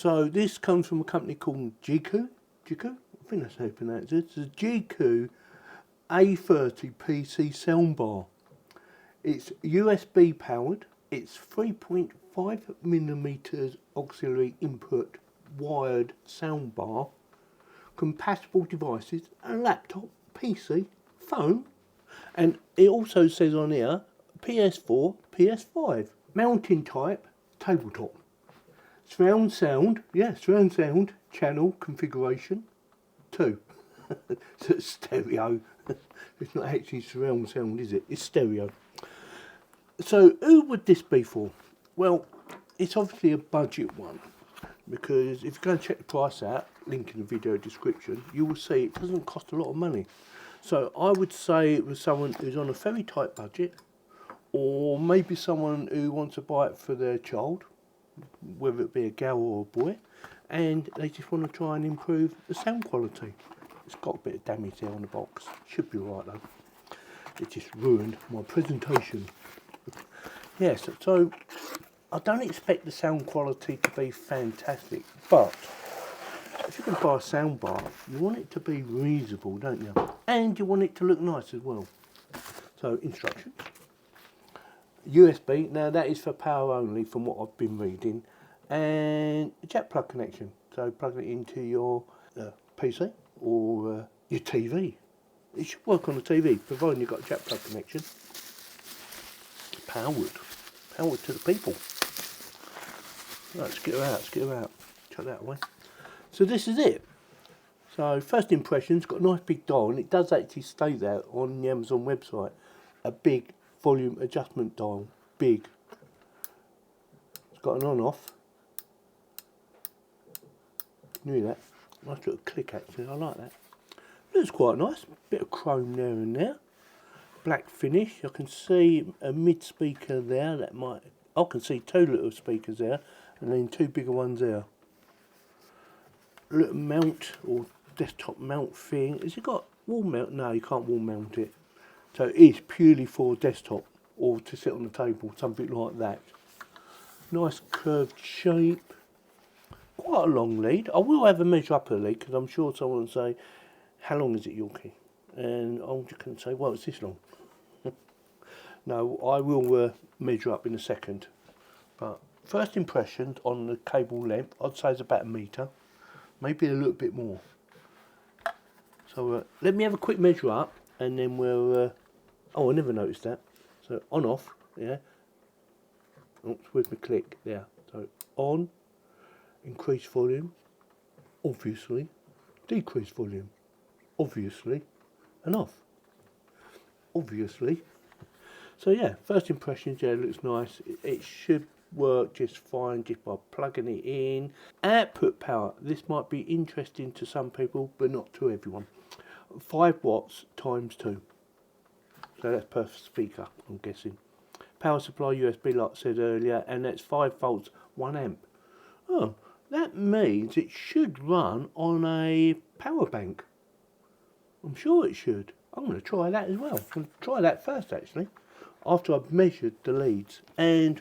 So this comes from a company called Jeecoo. Jeecoo? I think that's how you pronounce it. It's a Jeecoo A30 PC soundbar. It's USB powered. It's 3.5mm auxiliary input wired soundbar. Compatible devices, a laptop, PC, phone, and it also says on here PS4, PS5. Mounting type, tabletop. Surround sound, surround sound, channel configuration, 2. So it's stereo. It's not actually surround sound, is it? It's stereo. So who would this be for? Well, it's obviously a budget one, because if you go and check the price out, link in the video description, you will see it doesn't cost a lot of money. So I would say it was someone who's on a very tight budget, or maybe someone who wants to buy it for their child, whether it be a girl or a boy, and they just want to try and improve the sound quality. It's got a bit of damage there on the box. Should be right though. It just ruined my presentation. Yes, so I don't expect the sound quality to be fantastic, but if you're going to buy a soundbar, you want it to be reasonable, don't you? And you want it to look nice as well. So instructions. USB, now that is for power only from what I've been reading, and a jack plug connection, so plug it into your PC or your TV. It should work on the TV, providing you've got a jack plug connection. Powered to the people. Right, let's get her out, chuck that away. So this is it. So first impressions, got a nice big dial, and it does actually stay there on the Amazon website. A big volume adjustment dial, big. It's got an on-off. Knew that. Nice little click actually, I like that. Looks quite nice, bit of chrome there and there. Black finish, I can see a mid speaker there, I can see 2 little speakers there, and then 2 bigger ones there. Little mount, or desktop mount thing. Has it got wall mount? No, you can't wall mount it. So it is purely for desktop, or to sit on the table, something like that. Nice curved shape. Quite a long lead. I will have a measure up a lead, because I'm sure someone will say, how long is it, Yorkie? And I'm just going to say, well, it's this long. No, I will measure up in a second. But first impressions on the cable length, I'd say it's about 1 metre. Maybe a little bit more. So let me have a quick measure up, and then we'll... oh, I never noticed that. So on, off, yeah. Oops, where's my click? There. So on, increase volume, obviously. Decrease volume, obviously. And off, obviously. So yeah, first impressions, yeah, it looks nice. It should work just fine just by plugging it in. Output power, this might be interesting to some people, but not to everyone. 5 watts times 2. So that's per speaker, I'm guessing. Power supply USB, like I said earlier, and that's 5 volts, 1 amp. Oh, that means it should run on a power bank. I'm sure it should. I'm going to try that as well. I'm going to try that first actually, after I've measured the leads and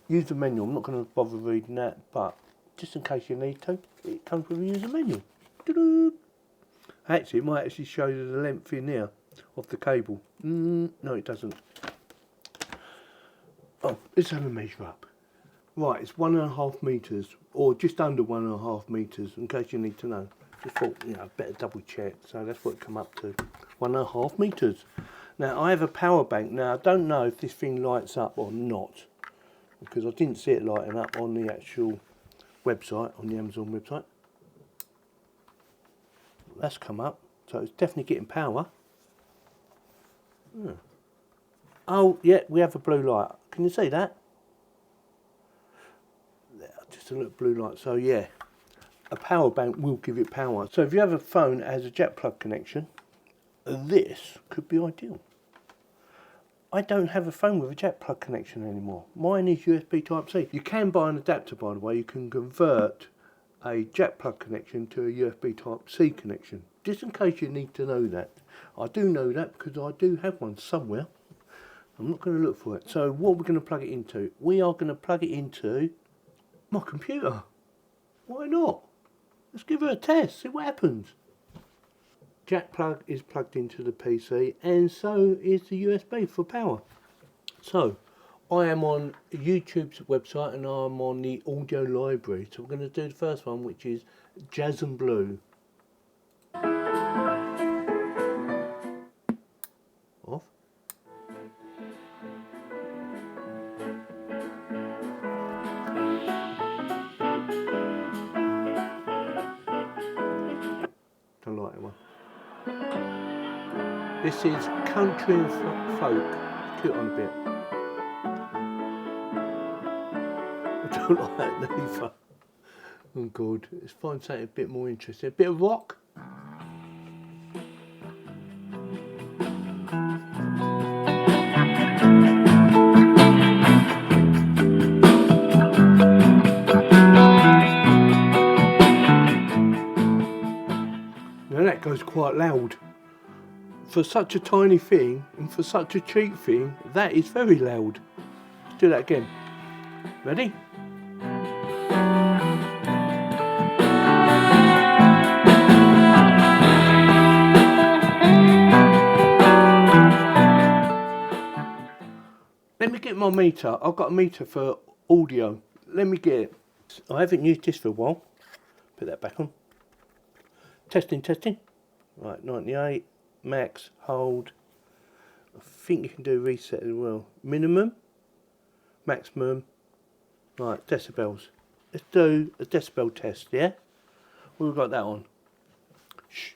use the manual. I'm not going to bother reading that, but just in case you need to, it comes with a user manual. Actually, it might actually show you the length in there of the cable. No, it doesn't. Oh, let's have a measure up. Right, it's 1.5 metres, or just under 1.5 metres, in case you need to know. Just thought, you know, better double check. So that's what it come up to, 1.5 metres. Now I have a power bank. Now I don't know if this thing lights up or not, because I didn't see it lighting up on the actual website, on the Amazon website. That's come up, so it's definitely getting power. Oh yeah, we have a blue light. Can you see that? Just a little blue light. So yeah, a power bank will give it power. So if you have a phone that has a jack plug connection, this could be ideal. I don't have a phone with a jack plug connection anymore. Mine is USB Type C. You can buy an adapter, by the way. You can convert a jack plug connection to a USB Type C connection. Just in case you need to know that. I do know that because I do have one somewhere. I'm not going to look for it. So what we're going to plug it into? We are going to plug it into my computer. Why not? Let's give it a test, see what happens. Jack plug is plugged into the PC, and so is the USB for power. So, I am on YouTube's website and I'm on the audio library. So we're going to do the first one, which is Jazz and Blue. Off. Don't like that one. This is Country and Folk. Cute on a bit. I don't like that neither. Oh god, let's find something a bit more interesting. A bit of rock. Now that goes quite loud. For such a tiny thing and for such a cheap thing, that is very loud. Let's do that again. Ready? Let me get my meter. I've got a meter for audio. Let me get it. I haven't used this for a while. Put that back on. Testing, testing. Right, 98. Max, hold. I think you can do reset as well. Minimum. Maximum. Right, decibels. Let's do a decibel test, yeah? We've got that on. Shh.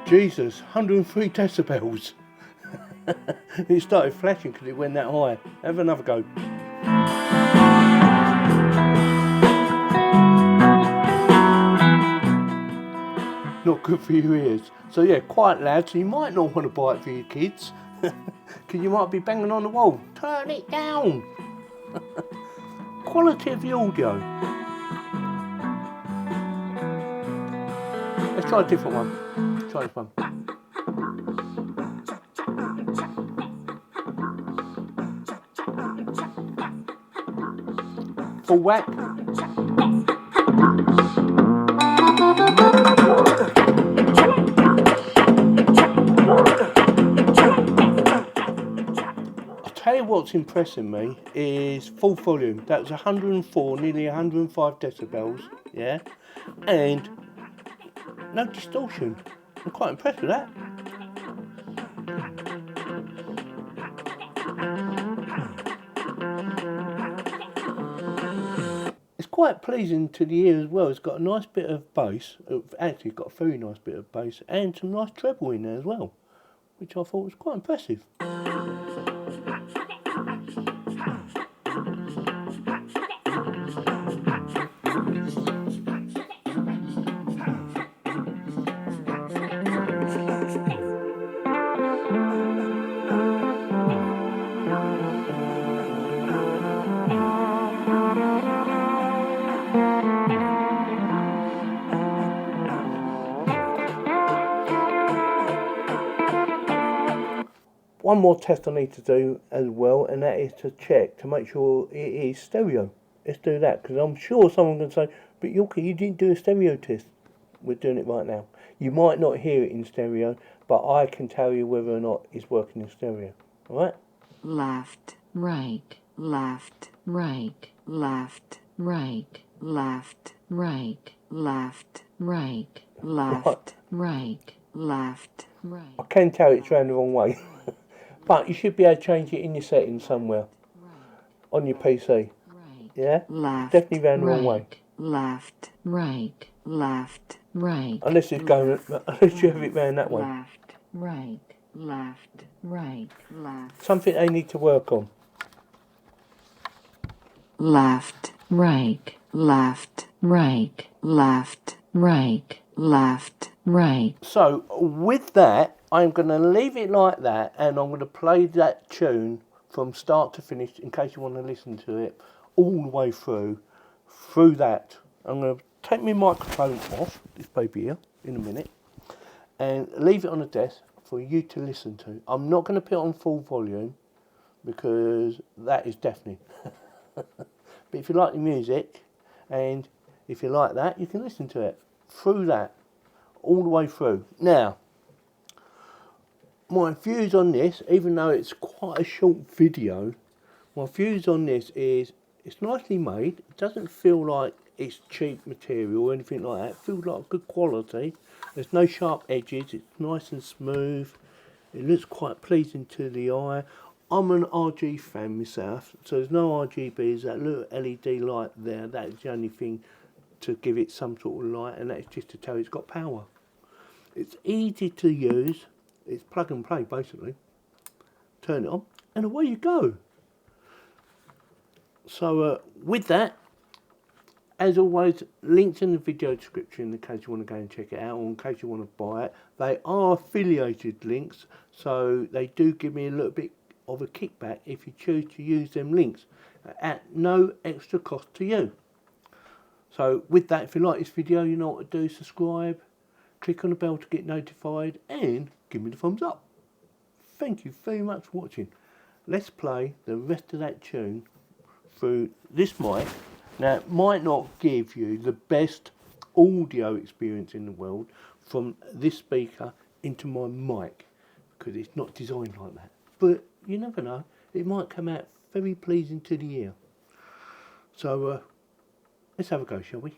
Jesus, 103 decibels. It started flashing because it went that high. Have another go. Not good for your ears. So yeah, quite loud, so you might not want to buy it for your kids. Because you might be banging on the wall. Turn it down. Quality of the audio. Let's try a different one. Let's try this one. Full whack. I'll tell you what's impressing me is full volume. That was 104, nearly 105 decibels, yeah? And no distortion. I'm quite impressed with that. It's quite pleasing to the ear as well. It's got a nice bit of bass. Actually, got a very nice bit of bass and some nice treble in there as well, which I thought was quite impressive. One more test I need to do as well, and that is to check to make sure it is stereo. Let's do that, because I'm sure someone can say, but Yorkie, you didn't do a stereo test. We're doing it right now. You might not hear it in stereo, but I can tell you whether or not it's working in stereo. Alright? Left, right, left, right, left, right, left, right, left, right, left, right, left, right. I can tell it's round the wrong way. But you should be able to change it in your settings somewhere. On your PC. Yeah? Left, definitely round the wrong way. Left, right, left, right. Unless it's going, unless you have it round that way. Left, right, left, right, left, Something they need to work on. left, right, left, right, left, right, left, right. So with that, I'm going to leave it like that, and I'm going to play that tune from start to finish in case you want to listen to it all the way through that. I'm going to take my microphone off, this baby here, in a minute, and leave it on the desk for you to listen to. I'm not going to put it on full volume because that is deafening. But if you like the music and if you like that, you can listen to it through that, all the way through. Now, my views on this, even though it's quite a short video, my views on this is it's nicely made. It doesn't feel like it's cheap material or anything like that. It feels like good quality. There's no sharp edges. It's nice and smooth. It looks quite pleasing to the eye. I'm an RG fan myself, so there's no RGBs. That little LED light there, that's the only thing to give it some sort of light, and that's just to tell it's got power. It's easy to use. It's plug and play basically. Turn it on and away you go. So with that, as always, links in the video description in case you want to go and check it out, or in case you want to buy it. They are affiliated links, so they do give me a little bit of a kickback if you choose to use them links at no extra cost to you. So with that, if you like this video, you know what to do. Subscribe, click on the bell to get notified, and give me the thumbs up. Thank you very much for watching. Let's play the rest of that tune through this mic. Now, it might not give you the best audio experience in the world from this speaker into my mic, because it's not designed like that. But you never know, it might come out very pleasing to the ear. So let's have a go, shall we?